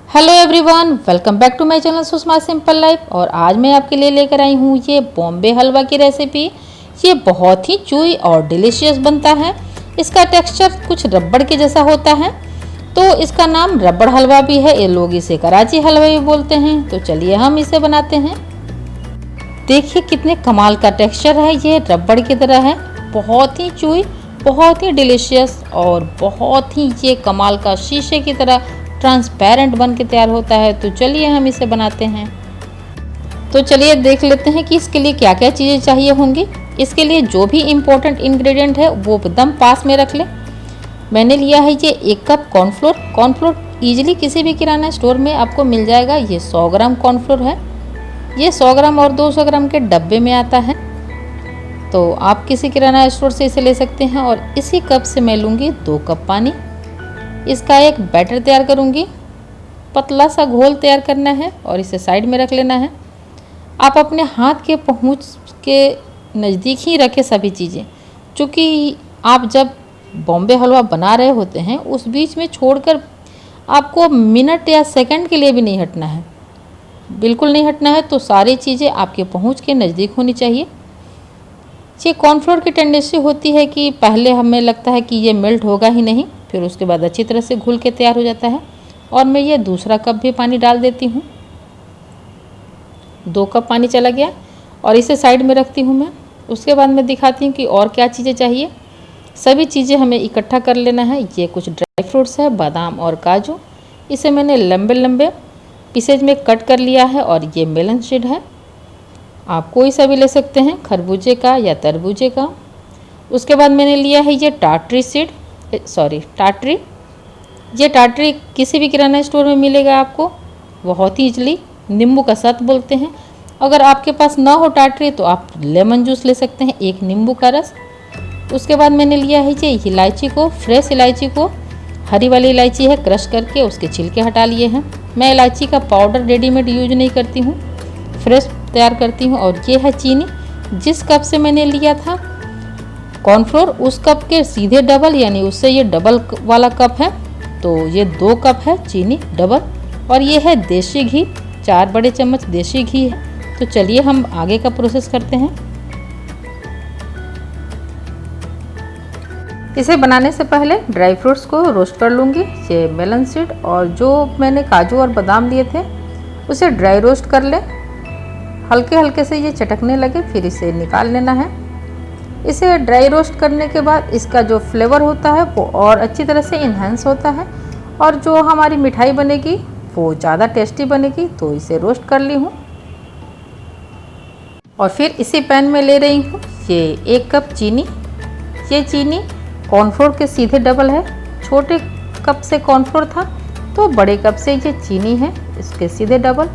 Hello everyone, welcome back to my channel Sushma simple life. और आज मैं आपके लिए लेकर आई हूँ ये बॉम्बे हलवा की रेसिपी। ये बहुत ही चूई और डिलीशियस बनता है। इसका टेक्सचर कुछ रबड़ के जैसा होता है, तो इसका नाम रबड़ हलवा भी है। ये लोग इसे कराची हलवा भी बोलते हैं। तो चलिए हम इसे बनाते हैं। देखिए कितने कमाल का टेक्सचर है, ये रबड़ की तरह है। बहुत ही चूई, बहुत ही डिलीशियस और बहुत ही ये कमाल का शीशे की तरह ट्रांसपेरेंट बन के तैयार होता है। तो चलिए हम इसे बनाते हैं। तो चलिए देख लेते हैं कि इसके लिए क्या क्या चीज़ें चाहिए होंगी। इसके लिए जो भी इम्पोर्टेंट इंग्रेडिएंट है वो एकदम पास में रख लें। मैंने लिया है ये 1 कप कॉर्नफ्लोर। कॉर्नफ्लोर ईजिली किसी भी किराना स्टोर में आपको मिल जाएगा। ये 100 ग्राम कॉर्नफ्लोर है। ये 100 ग्राम और 200 ग्राम के डब्बे में आता है, तो आप किसी किराना स्टोर से इसे ले सकते हैं। और इसी कप से मैं लूँगी 2 कप पानी। इसका एक बैटर तैयार करूँगी। पतला सा घोल तैयार करना है और इसे साइड में रख लेना है। आप अपने हाथ के पहुँच के नज़दीक ही रखें सभी चीज़ें, क्योंकि आप जब बॉम्बे हलवा बना रहे होते हैं उस बीच में छोड़कर आपको मिनट या सेकंड के लिए भी नहीं हटना है, बिल्कुल नहीं हटना है। तो सारी चीज़ें आपके पहुँच के नज़दीक होनी चाहिए। ये कॉर्नफ्लोर की टेंडेंसी होती है कि पहले हमें लगता है कि ये मेल्ट होगा ही नहीं, फिर उसके बाद अच्छी तरह से घुल के तैयार हो जाता है। और मैं ये दूसरा कप भी पानी डाल देती हूँ। 2 कप पानी चला गया और इसे साइड में रखती हूँ मैं। उसके बाद मैं दिखाती हूँ कि और क्या चीज़ें चाहिए। सभी चीज़ें हमें इकट्ठा कर लेना है। ये कुछ ड्राई फ्रूट्स है, बादाम और काजू। इसे मैंने लंबे लंबे पीसेज में कट कर लिया है। और ये मेलन सीड है, आप कोई सा भी ले सकते हैं, खरबूजे का या तरबूजे का। उसके बाद मैंने लिया है ये टाटरी। ये टाटरी किसी भी किराना स्टोर में मिलेगा आपको, बहुत ही ईजिली। नींबू का सत बोलते हैं। अगर आपके पास ना हो टाटरी तो आप लेमन जूस ले सकते हैं, 1 नींबू का रस। उसके बाद मैंने लिया है ये इलायची को, फ्रेश इलायची को। हरी वाली इलायची है, क्रश करके उसके छिलके हटा लिए हैं। मैं इलायची का पाउडर रेडीमेड यूज नहीं करती हूँ, फ्रेश तैयार करती हूँ। और ये है चीनी। जिस कप से मैंने लिया था कॉर्नफ्लोर, उस कप के सीधे डबल, यानी उससे ये डबल वाला कप है। तो ये 2 कप है चीनी डबल। और ये है देसी घी, 4 बड़े चम्मच देसी घी है। तो चलिए हम आगे का प्रोसेस करते हैं। इसे बनाने से पहले ड्राई फ्रूट्स को रोस्ट कर लूँगी। ये मेलन सीड और जो मैंने काजू और बादाम लिए थे उसे ड्राई रोस्ट कर ले। हल्के हल्के से ये चटकने लगे, फिर इसे निकाल लेना है। इसे ड्राई रोस्ट करने के बाद इसका जो फ्लेवर होता है वो और अच्छी तरह से इन्हेंस होता है, और जो हमारी मिठाई बनेगी वो ज़्यादा टेस्टी बनेगी। तो इसे रोस्ट कर ली हूँ और फिर इसी पैन में ले रही हूँ ये 1 कप चीनी। ये चीनी कॉर्नफ्लोर के सीधे डबल है। छोटे कप से कॉर्नफ्लोर था तो बड़े कप से ये चीनी है, इसके सीधे डबल।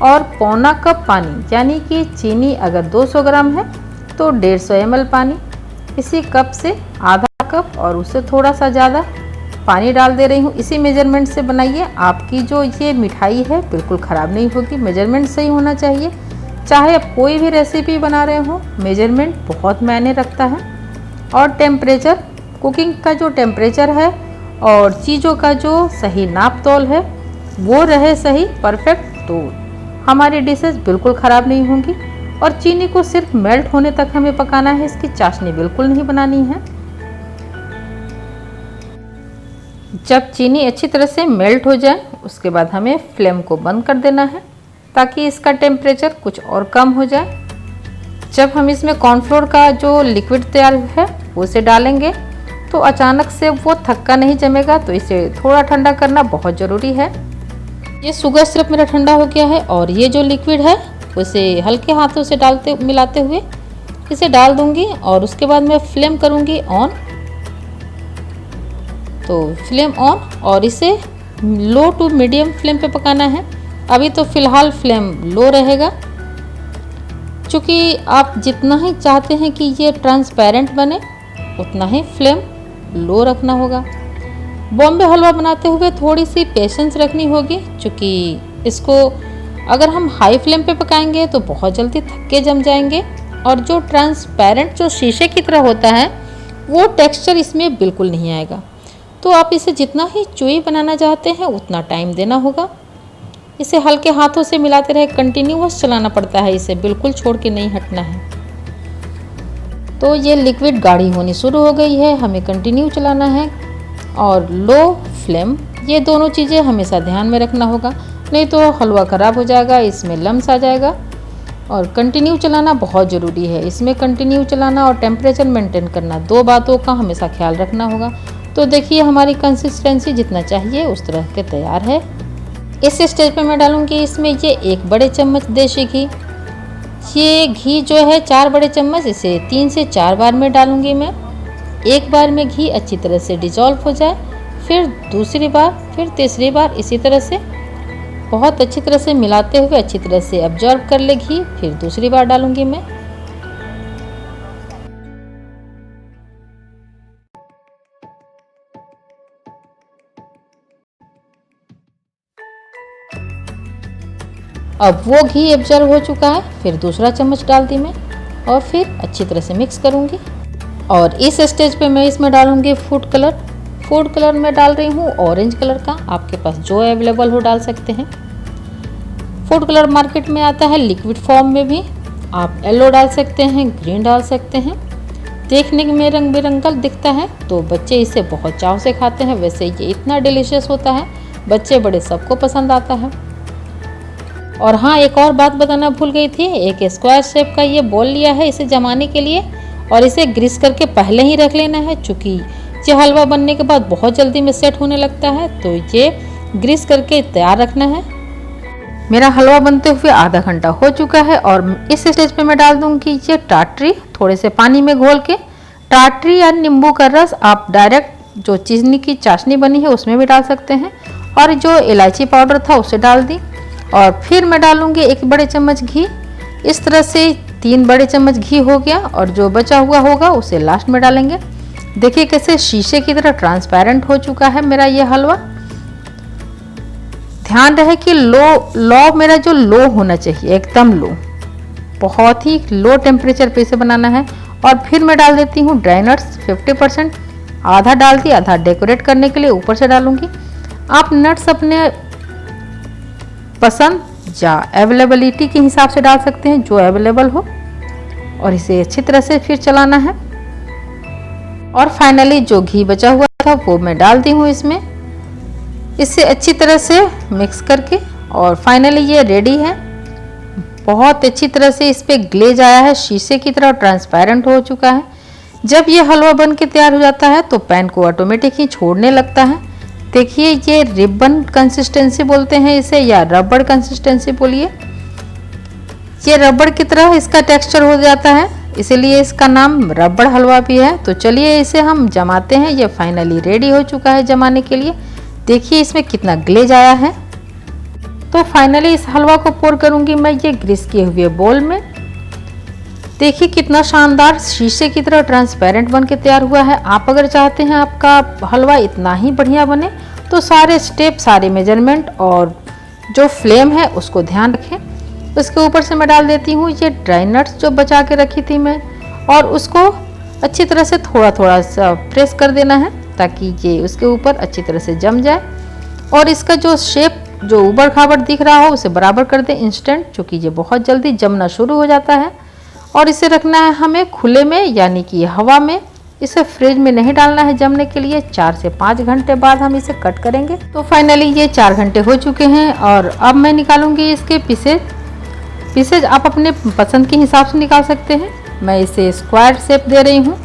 और पौना कप पानी, यानी कि चीनी अगर 200 ग्राम है तो 150 ml पानी। इसी कप से आधा कप और उससे थोड़ा सा ज़्यादा पानी डाल दे रही हूँ। इसी मेजरमेंट से बनाइए। आपकी जो ये मिठाई है बिल्कुल ख़राब नहीं होगी, मेजरमेंट सही होना चाहिए। चाहे आप कोई भी रेसिपी बना रहे हो, मेजरमेंट बहुत मायने रखता है। और टेम्परेचर, कुकिंग का जो टेम्परेचर है और चीज़ों का जो सही नाप तोल है वो रहे सही परफेक्ट, तो हमारी डिशेस बिल्कुल ख़राब नहीं होंगी। और चीनी को सिर्फ मेल्ट होने तक हमें पकाना है, इसकी चाशनी बिल्कुल नहीं बनानी है। जब चीनी अच्छी तरह से मेल्ट हो जाए उसके बाद हमें फ्लेम को बंद कर देना है, ताकि इसका टेम्परेचर कुछ और कम हो जाए। जब हम इसमें कॉर्नफ्लोर का जो लिक्विड तैयार है उसे डालेंगे तो अचानक से वो थक्का नहीं जमेगा। तो इसे थोड़ा ठंडा करना बहुत ज़रूरी है। ये शुगर सिरप मेरा ठंडा हो गया है और ये जो लिक्विड है उसे हल्के हाथों से मिलाते हुए इसे डाल दूंगी। और उसके बाद मैं फ्लेम करूंगी ऑन। तो फ्लेम ऑन, और इसे लो टू मीडियम फ्लेम पे पकाना है। अभी तो फ़िलहाल फ्लेम लो रहेगा, क्योंकि आप जितना ही चाहते हैं कि ये ट्रांसपेरेंट बने उतना ही फ्लेम लो रखना होगा। बॉम्बे हलवा बनाते हुए थोड़ी सी पेशेंस रखनी होगी, क्योंकि इसको अगर हम हाई फ्लेम पे पकाएंगे तो बहुत जल्दी थक्के जम जाएंगे। और जो ट्रांसपेरेंट जो शीशे की तरह होता है वो टेक्सचर इसमें बिल्कुल नहीं आएगा। तो आप इसे जितना ही चूई बनाना चाहते हैं उतना टाइम देना होगा। इसे हल्के हाथों से मिलाते रहे, कंटिन्यूअस चलाना पड़ता है, इसे बिल्कुल छोड़ के नहीं हटना है। तो ये लिक्विड गाढ़ी होनी शुरू हो गई है, हमें कंटिन्यू चलाना है और लो फ्लेम, ये दोनों चीज़ें हमेशा ध्यान में रखना होगा, नहीं तो हलवा ख़राब हो जाएगा, इसमें लम्स आ जाएगा। और कंटिन्यू चलाना बहुत ज़रूरी है, इसमें कंटिन्यू चलाना और टेम्परेचर मेंटेन करना, दो बातों का हमेशा ख्याल रखना होगा। तो देखिए हमारी कंसिस्टेंसी जितना चाहिए उस तरह के तैयार है। इस स्टेज पे मैं डालूंगी इसमें ये 1 बड़े चम्मच देसी घी। ये घी जो है 4 बड़े चम्मच, इसे 3 से 4 बार में डालूंगी मैं। एक बार में घी अच्छी तरह से डिजॉल्व हो जाए, फिर दूसरी बार, फिर तीसरी बार, इसी तरह से बहुत अच्छी तरह से मिलाते हुए अच्छी तरह से अब्जॉर्ब कर ले घी, फिर दूसरी बार डालूंगी मैं। अब वो घी एब्जॉर्ब हो चुका है, फिर दूसरा चम्मच डाल दी मैं और फिर अच्छी तरह से मिक्स करूंगी। और इस स्टेज पे मैं इसमें डालूंगी फूड कलर। फूड कलर में डाल रही हूँ ऑरेंज कलर का, आपके पास जो अवेलेबल हो डाल सकते हैं। फूड कलर मार्केट में आता है लिक्विड फॉर्म में भी, आप येलो डाल सकते हैं, ग्रीन डाल सकते हैं। देखने में रंग बिरंगा दिखता है तो बच्चे इसे बहुत चाव से खाते हैं। वैसे ये इतना डिलीशियस होता है, बच्चे बड़े सबको पसंद आता है। और हाँ, एक और बात बताना भूल गई थी, एक स्क्वायर शेप का ये बॉल लिया है इसे जमाने के लिए, और इसे ग्रीस करके पहले ही रख लेना है, चूँकि ये हलवा बनने के बाद बहुत जल्दी में सेट होने लगता है, तो ये ग्रीस करके तैयार रखना है। मेरा हलवा बनते हुए आधा घंटा हो चुका है और इस स्टेज पे मैं डाल दूंगी ये टाटरी, थोड़े से पानी में घोल के। टाटरी या नींबू का रस आप डायरेक्ट जो चीनी की चाशनी बनी है उसमें भी डाल सकते हैं, और जो इलायची पाउडर था उसे डाल दी। और फिर मैं डालूंगी 1 बड़े चम्मच घी। इस तरह से 3 बड़े चम्मच घी हो गया, और जो बचा हुआ होगा उसे लास्ट में डालेंगे। देखिए कैसे शीशे की तरह ट्रांसपेरेंट हो चुका है मेरा ये हलवा। ध्यान रहे कि लो मेरा जो लो होना चाहिए, एकदम लो, बहुत ही लो टेम्परेचर पे इसे बनाना है। और फिर मैं डाल देती हूँ ड्राई नट्स 50%, आधा डाल दी, आधा डेकोरेट करने के लिए ऊपर से डालूंगी। आप नट्स अपने पसंद या अवेलेबिलिटी के हिसाब से डाल सकते हैं, जो अवेलेबल हो। और इसे अच्छी तरह से फिर चलाना है। और फाइनली जो घी बचा हुआ था वो मैं डाल दी हूँ इसमें, इससे अच्छी तरह से मिक्स करके। और फाइनली ये रेडी है। बहुत अच्छी तरह से इस पे ग्लेज आया है, शीशे की तरह ट्रांसपेरेंट हो चुका है। जब ये हलवा बन के तैयार हो जाता है तो पैन को ऑटोमेटिक ही छोड़ने लगता है। देखिए ये रिबन कंसिस्टेंसी बोलते हैं इसे, या रबड़ कंसिस्टेंसी बोलिए। ये रबड़ की तरह इसका टेक्सचर हो जाता है, इसीलिए इसका नाम रबड़ हलवा भी है। तो चलिए इसे हम जमाते हैं। ये फाइनली रेडी हो चुका है जमाने के लिए। देखिए इसमें कितना ग्लेज आया है। तो फाइनली इस हलवा को पोर करूंगी मैं ये ग्रीस किए हुए बोल में। देखिए कितना शानदार शीशे की तरह ट्रांसपेरेंट बन के तैयार हुआ है। आप अगर चाहते हैं आपका हलवा इतना ही बढ़िया बने तो सारे स्टेप, सारे मेजरमेंट और जो फ्लेम है उसको ध्यान रखें। उसके ऊपर से मैं डाल देती हूँ ये ड्राई नट्स जो बचा के रखी थी मैं, और उसको अच्छी तरह से थोड़ा थोड़ा सा प्रेस कर देना है ताकि ये उसके ऊपर अच्छी तरह से जम जाए। और इसका जो शेप जो उबड़ खाबड़ दिख रहा हो उसे बराबर कर दें इंस्टेंट, क्योंकि ये बहुत जल्दी जमना शुरू हो जाता है। और इसे रखना है हमें खुले में, यानी कि हवा में। इसे फ्रिज में नहीं डालना है जमने के लिए। 4 से 5 घंटे बाद हम इसे कट करेंगे। तो फाइनली ये 4 घंटे हो चुके हैं और अब मैं निकालूंगी इसके पीसेज आप अपने पसंद के हिसाब से निकाल सकते हैं। मैं इसे स्क्वायर शेप दे रही हूँ,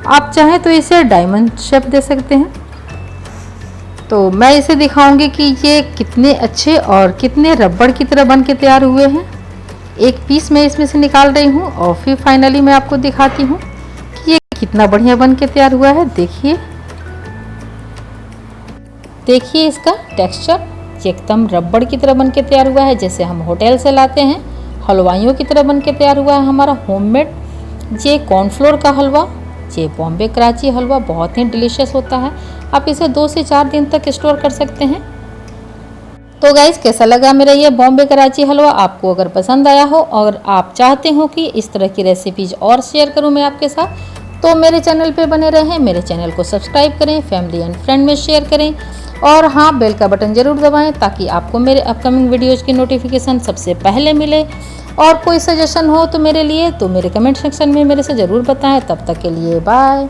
आप चाहें तो इसे डायमंड शेप दे सकते हैं। तो मैं इसे दिखाऊंगी कि ये कितने अच्छे और कितने रबड़ की तरह बन के तैयार हुए हैं। एक पीस मैं इसमें से निकाल रही हूँ और फिर फाइनली मैं आपको दिखाती हूँ कि ये कितना बढ़िया बन के तैयार हुआ है। देखिए इसका टेक्सचर एकदम रबड़ की तरह बन के तैयार हुआ है, जैसे हम होटल से लाते हैं हलवाइयों की तरह बन के तैयार हुआ है हमारा होममेड ये कॉर्नफ्लोर का हलवा। ये बॉम्बे कराची हलवा बहुत ही डिलीशियस होता है। आप इसे 2 से 4 दिन तक स्टोर कर सकते हैं। तो गाइस कैसा लगा मेरा ये बॉम्बे कराची हलवा? आपको अगर पसंद आया हो और आप चाहते हो कि इस तरह की रेसिपीज और शेयर करूं मैं आपके साथ, तो मेरे चैनल पे बने रहें, मेरे चैनल को सब्सक्राइब करें, फैमिली एंड फ्रेंड में शेयर करें और हाँ, बेल का बटन ज़रूर दबाएं ताकि आपको मेरे अपकमिंग वीडियोज़ की नोटिफिकेशन सबसे पहले मिले। और कोई सजेशन हो तो मेरे लिए तो मेरे कमेंट सेक्शन में मेरे से ज़रूर बताएं। तब तक के लिए बाय।